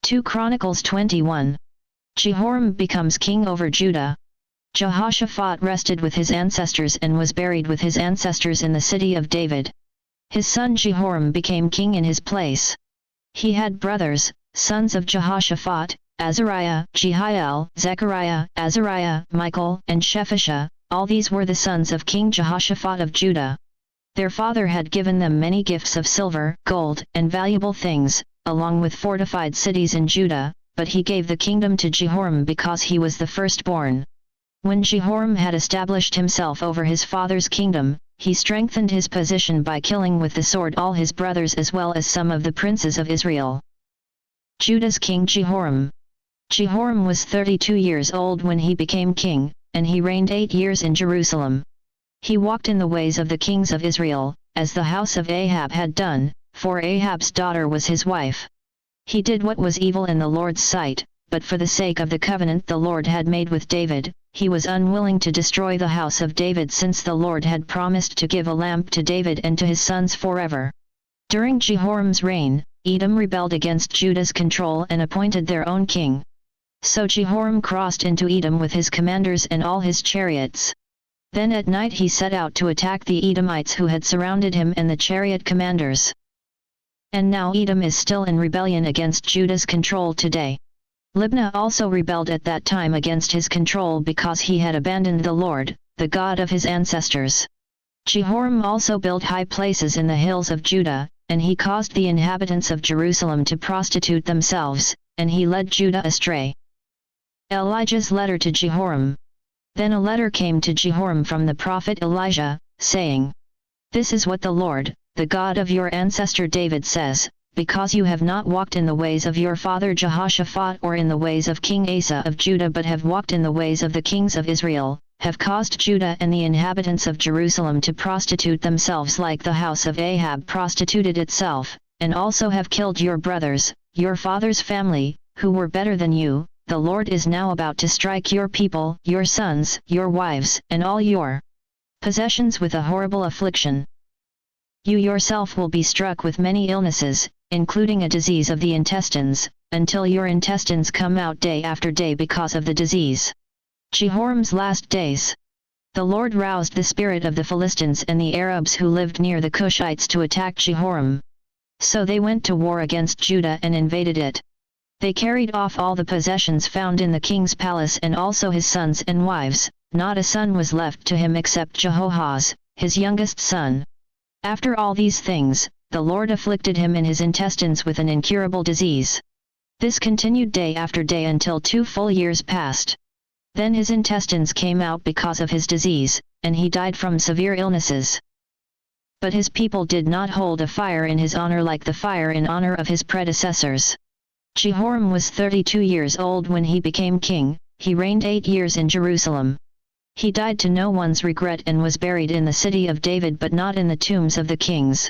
2 Chronicles 21. Jehoram becomes king over Judah. Jehoshaphat rested with his ancestors and was buried with his ancestors in the city of David. His son Jehoram became king in his place. He had brothers, sons of Jehoshaphat, Azariah, Jehiel, Zechariah, Azariah, Michael, and Shephisha. All these were the sons of King Jehoshaphat of Judah. Their father had given them many gifts of silver, gold, and valuable things, along with fortified cities in Judah, but he gave the kingdom to Jehoram because he was the firstborn. When Jehoram had established himself over his father's kingdom, he strengthened his position by killing with the sword all his brothers as well as some of the princes of Israel. Judah's king Jehoram. Jehoram was 32 years old when he became king, and he reigned 8 years in Jerusalem. He walked in the ways of the kings of Israel, as the house of Ahab had done, for Ahab's daughter was his wife. He did what was evil in the Lord's sight, but for the sake of the covenant the Lord had made with David, he was unwilling to destroy the house of David since the Lord had promised to give a lamp to David and to his sons forever. During Jehoram's reign, Edom rebelled against Judah's control and appointed their own king. So Jehoram crossed into Edom with his commanders and all his chariots. Then at night he set out to attack the Edomites who had surrounded him and the chariot commanders. And now Edom is still in rebellion against Judah's control today. Libnah also rebelled at that time against his control because he had abandoned the Lord, the God of his ancestors. Jehoram also built high places in the hills of Judah, and he caused the inhabitants of Jerusalem to prostitute themselves, and he led Judah astray. Elijah's letter to Jehoram. Then a letter came to Jehoram from the prophet Elijah, saying, "This is what the Lord, the God of your ancestor David says, because you have not walked in the ways of your father Jehoshaphat or in the ways of King Asa of Judah but have walked in the ways of the kings of Israel, have caused Judah and the inhabitants of Jerusalem to prostitute themselves like the house of Ahab prostituted itself, and also have killed your brothers, your father's family, who were better than you. The Lord is now about to strike your people, your sons, your wives, and all your possessions with a horrible affliction. You yourself will be struck with many illnesses, including a disease of the intestines, until your intestines come out day after day because of the disease." Jehoram's last days. The Lord roused the spirit of the Philistines and the Arabs who lived near the Cushites to attack Jehoram. So they went to war against Judah and invaded it. They carried off all the possessions found in the king's palace and also his sons and wives. Not a son was left to him except Jehoahaz, his youngest son. After all these things, the Lord afflicted him in his intestines with an incurable disease. This continued day after day until 2 full years passed. Then his intestines came out because of his disease, and he died from severe illnesses. But his people did not hold a fire in his honor like the fire in honor of his predecessors. Jehoram was 32 years old when he became king. He reigned 8 years in Jerusalem. He died to no one's regret and was buried in the city of David but not in the tombs of the kings.